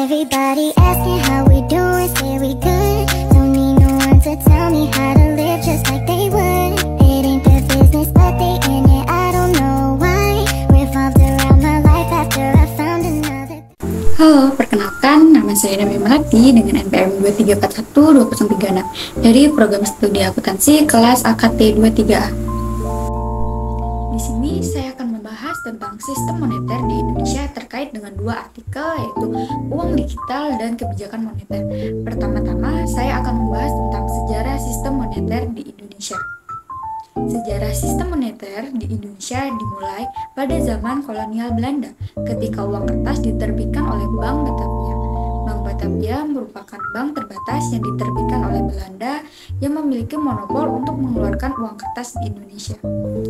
Everybody asking how we doing, say we good. Don't need no one to tell me how to live just like they would. It ain't their business but they in it, I don't know why. Revolved around my life after I found another. Halo, perkenalkan nama saya Nabi Melati dengan NPM 23412036 dari program studi akuntansi kelas AKT 23A. Di sini saya akan membahas tentang sistem moneter di Indonesia terkait dengan dua artikel, yaitu uang digital dan kebijakan moneter. Pertama-tama, saya akan membahas tentang sejarah sistem moneter di Indonesia. Sejarah sistem moneter di Indonesia dimulai pada zaman kolonial Belanda, ketika uang kertas diterbitkan oleh Bank Batavia. Bank Batavia merupakan bank terbatas yang diterbitkan oleh Belanda yang memiliki monopol untuk mengeluarkan uang kertas di Indonesia.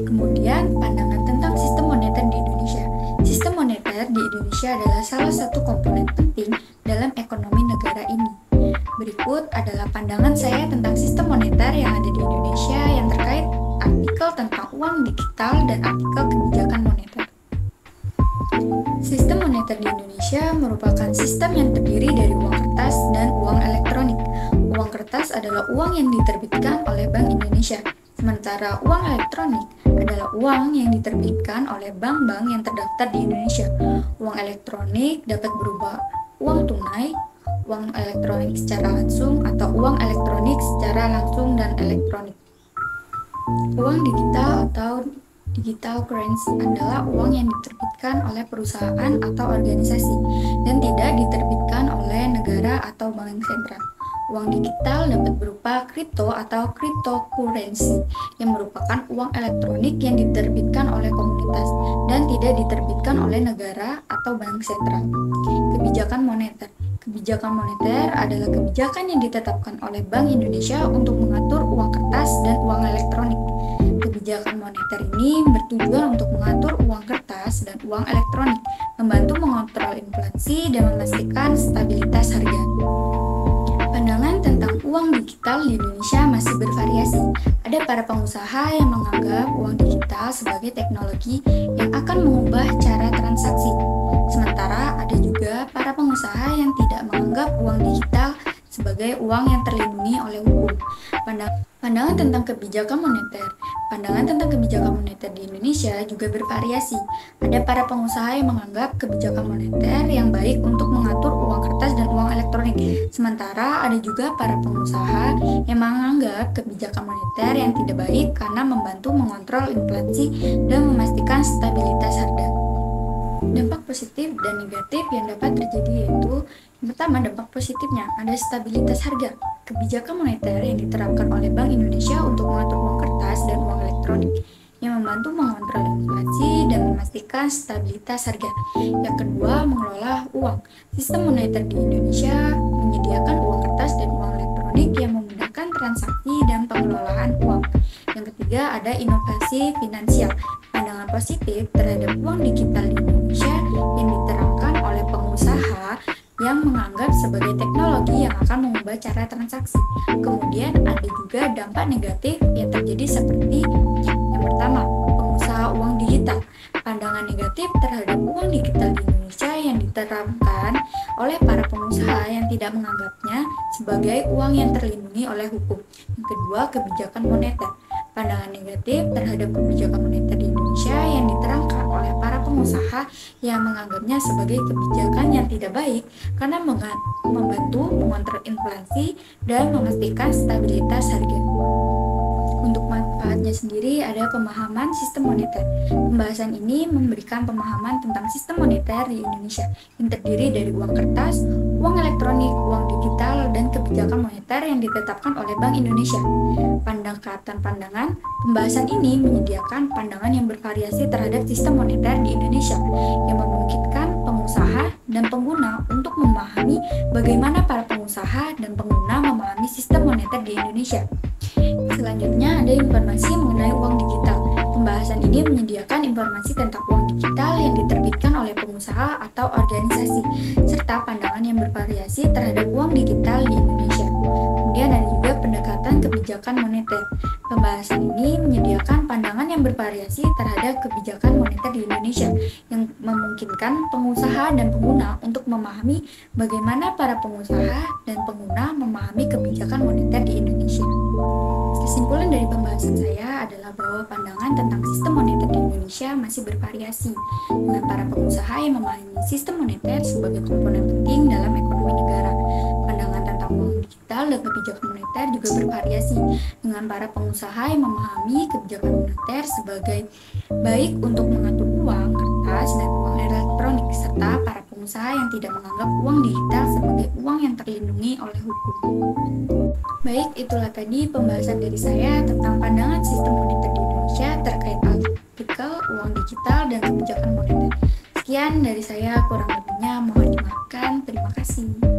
Kemudian, pandangan tentang sistem moneter di Indonesia. Sistem moneter di Indonesia adalah salah satu komponen penting dalam ekonomi negara ini. Berikut adalah pandangan saya tentang sistem moneter yang ada di Indonesia yang terkait artikel tentang uang digital dan artikel kebijakan moneter. Sistem moneter di Indonesia merupakan sistem yang terdiri dari uang kertas dan uang elektronik. Uang kertas adalah uang yang diterbitkan oleh Bank Indonesia, sementara uang elektronik adalah uang yang diterbitkan oleh bank-bank yang terdaftar di Indonesia. Uang elektronik dapat berupa uang tunai, uang elektronik secara langsung, atau uang elektronik secara langsung dan elektronik. Uang digital atau digital currency adalah uang yang diterbitkan oleh perusahaan atau organisasi dan tidak diterbitkan oleh negara atau bank sentral. Uang digital dapat berupa kripto atau cryptocurrency yang merupakan uang elektronik yang diterbitkan oleh komunitas dan tidak diterbitkan oleh negara atau bank sentral. Kebijakan moneter. Kebijakan moneter adalah kebijakan yang ditetapkan oleh Bank Indonesia untuk mengatur uang kertas dan uang elektronik. Kebijakan moneter ini bertujuan untuk mengatur uang kertas dan uang elektronik, membantu mengontrol inflasi dan memastikan stabilitas harga. Pandangan tentang uang digital di Indonesia masih bervariasi. Ada para pengusaha yang menganggap uang digital sebagai teknologi yang akan mengubah cara transaksi. Sementara ada juga para pengusaha yang tidak menganggap uang digital sebagai uang yang terlindungi oleh hukum. Pandangan tentang kebijakan moneter. Pandangan tentang kebijakan moneter di Indonesia juga bervariasi. Ada para pengusaha yang menganggap kebijakan moneter yang baik untuk mengatur uang kertas dan uang elektronik. Sementara ada juga para pengusaha yang menganggap kebijakan moneter yang tidak baik karena membantu mengontrol inflasi dan memastikan stabilitas harga. Dampak positif dan negatif yang dapat terjadi yaitu yang pertama, dampak positifnya ada stabilitas harga. Kebijakan moneter yang diterapkan oleh Bank Indonesia untuk mengatur uang kertas dan uang elektronik yang membantu mengontrol inflasi dan memastikan stabilitas harga. Yang kedua, mengelola uang. Sistem moneter di Indonesia menyediakan uang kertas dan uang elektronik yang memudahkan transaksi dan pengelolaan uang. Yang ketiga, ada inovasi finansial. Pandangan positif terhadap uang digital di Indonesia yang diterapkan oleh pengusaha yang menganggap sebagai teknologi yang akan mengubah cara transaksi. Kemudian ada juga dampak negatif yang terjadi seperti yang pertama, pengusaha uang digital. Pandangan negatif terhadap uang digital di Indonesia yang diterapkan oleh para pengusaha yang tidak menganggapnya sebagai uang yang terlindungi oleh hukum. Yang kedua, kebijakan moneter. Pandangan negatif terhadap kebijakan moneter di Indonesia yang diterangkan oleh para pengusaha yang menganggapnya sebagai kebijakan yang tidak baik karena membantu mengontrol inflasi dan memastikan stabilitas harga. Untuk manfaatnya sendiri ada pemahaman sistem moneter. Pembahasan ini memberikan pemahaman tentang sistem moneter di Indonesia yang terdiri dari uang kertas, uang elektronik, uang digital, dan kebijakan moneter yang ditetapkan oleh Bank Indonesia. Pendekatan pandangan, pembahasan ini menyediakan pandangan yang bervariasi terhadap sistem moneter di Indonesia yang memungkinkan pengusaha dan pengguna untuk memahami bagaimana para pengusaha dan pengguna memahami sistem moneter di Indonesia. Selanjutnya ada informasi mengenai uang digital. Pembahasan ini menyediakan informasi tentang uang digital yang diterbitkan oleh pengusaha atau organisasi, serta pandangan yang bervariasi terhadap uang digital di Indonesia. Kemudian ada juga pendekatan kebijakan moneter. Pembahasan ini menyediakan pandangan yang bervariasi terhadap kebijakan moneter di Indonesia yang memungkinkan pengusaha dan pengguna untuk memahami bagaimana para pengusaha dan pengguna memahami kebijakan moneter di Indonesia. Kesimpulan dari pembahasan saya adalah bahwa pandangan tentang sistem moneter di Indonesia masih bervariasi, dengan para pengusaha yang memahami sistem moneter sebagai komponen penting dalam ekonomi negara. Pandangan tentang uang digital dan kebijakan moneter juga bervariasi, dengan para pengusaha yang memahami kebijakan moneter sebagai baik untuk mengatur uang kertas dan uang elektronik, serta para pengusaha yang tidak menganggap uang digital sebagai uang yang terlindungi oleh hukum. Baik, itulah tadi pembahasan dari saya tentang pandangan sistem moneter di Indonesia terkait artikel uang digital dan kebijakan moneter. Sekian dari saya, kurang lebihnya mohon dimaafkan. Terima kasih.